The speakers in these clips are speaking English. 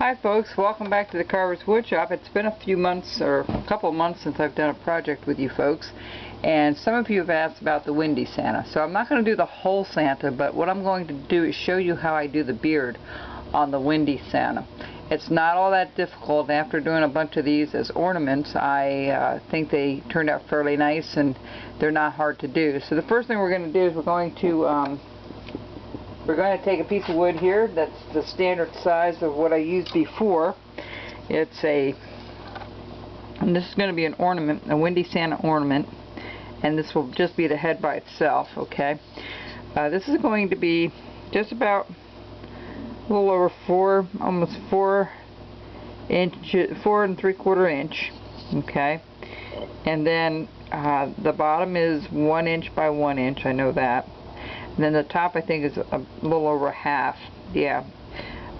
Hi folks, welcome back to the Carver's Woodshop. It's been a few months, or a couple of months, since I've done a project with you folks, and some of you have asked about the windy Santa. So I'm not going to do the whole Santa, but what I'm going to do is show you how I do the beard on the windy Santa. It's not all that difficult. After doing a bunch of these as ornaments, I think they turned out fairly nice and they're not hard to do. So the first thing we're going to do is we're going to take a piece of wood here that's the standard size of what I used before. And this is going to be an ornament, a windy Santa ornament, and this will just be the head by itself, okay? This is going to be just about a little over almost 4 inches, 4 3/4 inch, okay? And then the bottom is 1 inch by 1 inch, I know that. And then the top, I think, is a little over half. Yeah,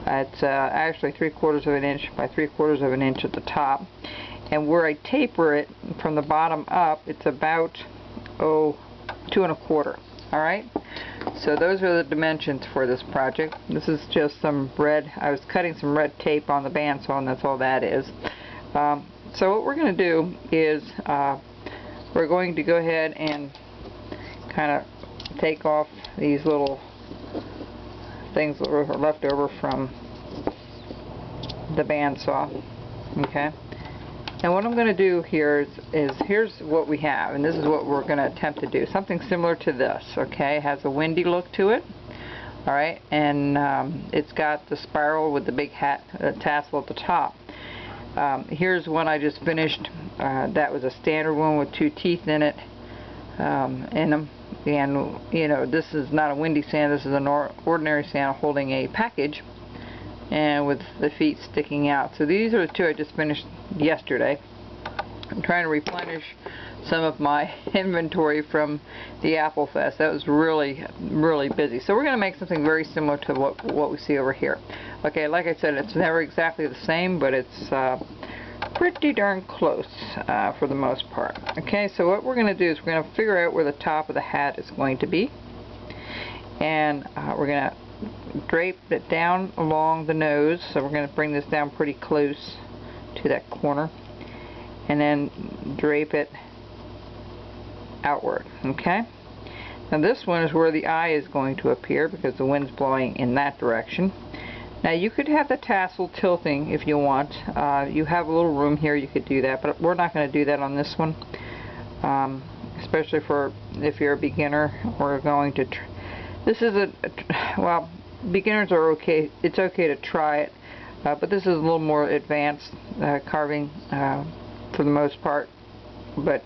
it's actually 3/4 of an inch by 3/4 of an inch at the top. And where I taper it from the bottom up, it's about 2 1/4. All right. So those are the dimensions for this project. This is just some red. I was cutting some red tape on the bandsaw, and that's all that is. So what we're going to do is we're going to go ahead and kind of take off these little things that were left over from the bandsaw, okay? And what I'm going to do here is here's what we have, and this is what we're going to attempt to do. Something similar to this, okay? It has a windy look to it, all right? And it's got the spiral with the big hat tassel at the top. Here's one I just finished. That was a standard one with 2 teeth in it, and you know, this is not a windy Santa. This is an ordinary Santa holding a package and with the feet sticking out. So these are the 2 I just finished yesterday. I'm trying to replenish some of my inventory from the Apple Fest. That was really busy. So we're going to make something very similar to what we see over here. Okay, like I said, it's never exactly the same, but it's pretty darn close for the most part. Okay, so what we're going to do is we're going to figure out where the top of the hat is going to be, and we're going to drape it down along the nose. So we're going to bring this down pretty close to that corner, and then drape it outward. Okay, now this one is where the eye is going to appear because the wind's blowing in that direction. Now you could have the tassel tilting if you want. You have a little room here, you could do that, but we're not going to do that on this one. Especially for if you're a beginner. We're going to this is well, beginners are okay. It's okay to try it, but this is a little more advanced carving for the most part. But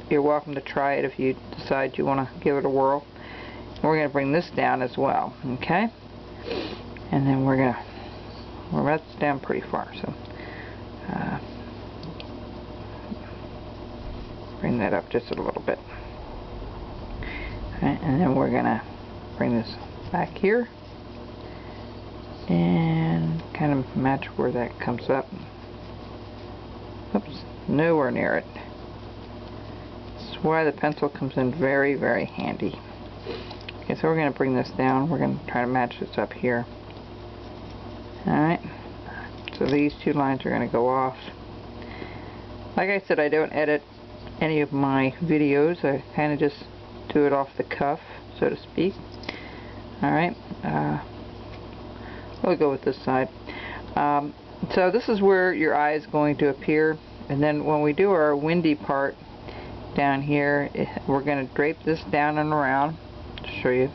you're welcome to try it if you decide you want to give it a whirl. We're going to bring this down as well, okay? And then we're gonna, well, that's down pretty far, so bring that up just a little bit. Alright, and then we're gonna bring this back here and kind of match where that comes up. Oops, nowhere near it. That's why the pencil comes in very, very handy. Okay, so we're gonna bring this down. We're gonna try to match this up here. Alright, so these 2 lines are going to go off. Like I said, I don't edit any of my videos. I kind of just do it off the cuff, so to speak. Alright, we'll go with this side. So this is where your eye is going to appear, and then when we do our windy part down here, we're going to drape this down and around to show you,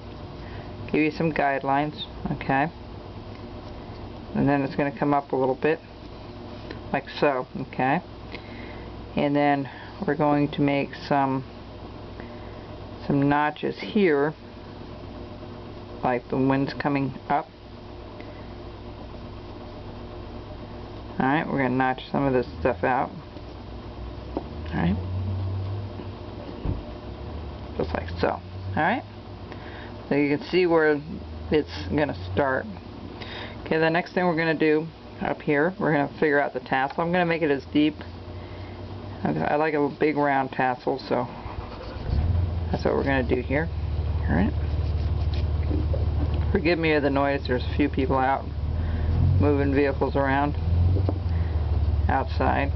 give you some guidelines, okay? And then it's going to come up a little bit like so, okay? And then we're going to make some notches here, like the wind's coming up. Alright, we're going to notch some of this stuff out. Alright, just like so. Alright, so you can see where it's going to start. Okay, the next thing we're going to do up here, we're going to figure out the tassel. I'm going to make it as deep. I like a big round tassel, so that's what we're going to do here. Alright. Forgive me of the noise, there's a few people out moving vehicles around outside.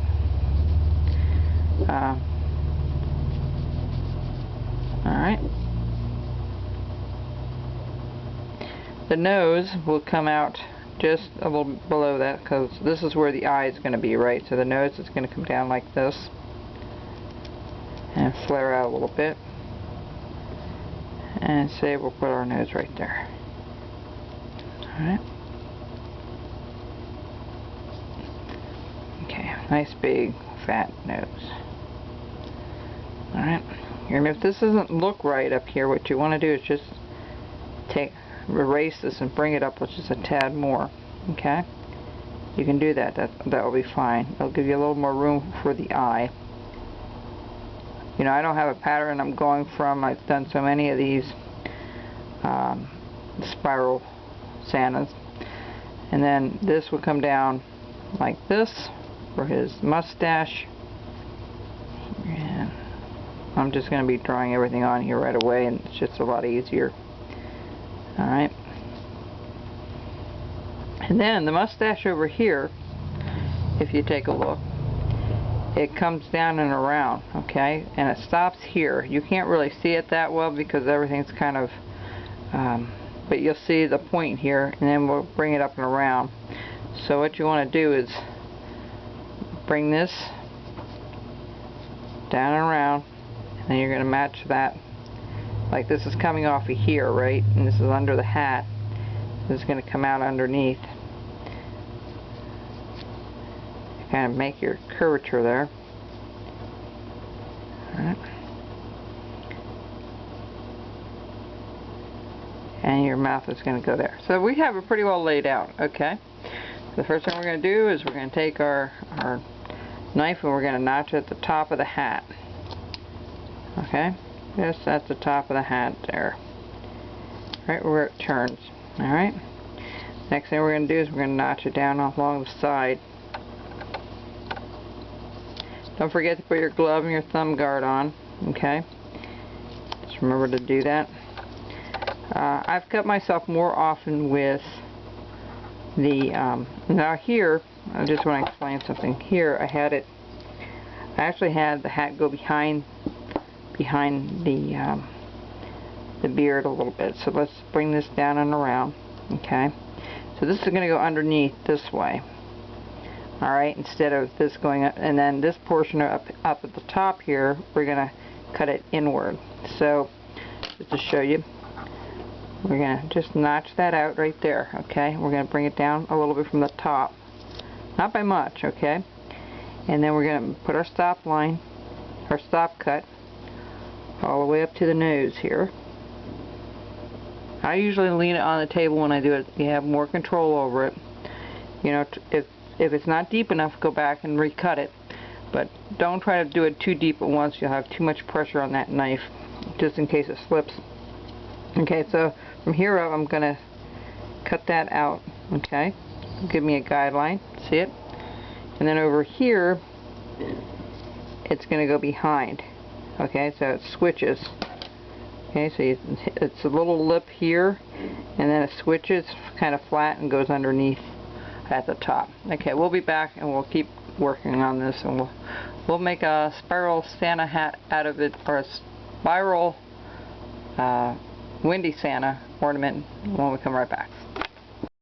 Alright. The nose will come out just a little below that, because this is where the eye is going to be, right? So the nose is going to come down like this and flare out a little bit. And say we'll put our nose right there. Alright. Okay, nice big fat nose. Alright. And if this doesn't look right up here, what you want to do is just erase this and bring it up just a tad more. Okay? You can do that. That will be fine. It'll give you a little more room for the eye. You know, I don't have a pattern I'm going from. I've done so many of these spiral Santas. And then this will come down like this for his mustache. And I'm just going to be drawing everything on here right away, and it's just a lot easier. Alright. And then the mustache over here, if you take a look, it comes down and around, okay? And it stops here. You can't really see it that well because everything's kind of, but you'll see the point here, and then we'll bring it up and around. So what you want to do is bring this down and around, and then you're going to match that. Like this is coming off of here, right? And this is under the hat. This is going to come out underneath. Kind of make your curvature there. Alright. And your mouth is going to go there. So we have it pretty well laid out, okay? So the first thing we're going to do is we're going to take our knife and we're going to notch at the top of the hat. Okay? Just at the top of the hat there. Right where it turns. Alright? Next thing we're going to do is we're going to notch it down along the side. Don't forget to put your glove and your thumb guard on. Okay? Just remember to do that. I've cut myself more often with the, now here, I just want to explain something. Here I actually had the hat go behind the beard a little bit. So let's bring this down and around. Okay? So this is going to go underneath this way. Alright, instead of this going up, and then this portion up at the top here, we're going to cut it inward. So, just to show you, we're going to just notch that out right there, okay? We're going to bring it down a little bit from the top. Not by much, okay? And then we're going to put our stop line, our stop cut, all the way up to the nose here. I usually lean it on the table when I do it. You have more control over it. You know, if it's not deep enough, go back and recut it. But don't try to do it too deep at once. You'll have too much pressure on that knife, just in case it slips. Okay, so from here up, I'm going to cut that out. Okay, give me a guideline. See it? And then over here, it's going to go behind. Okay, so it switches. Okay, so it's a little lip here, and then it switches kind of flat and goes underneath at the top. Okay, we'll be back and we'll keep working on this, and we'll make a spiral Santa hat out of it, or a spiral windy Santa ornament when we come right back.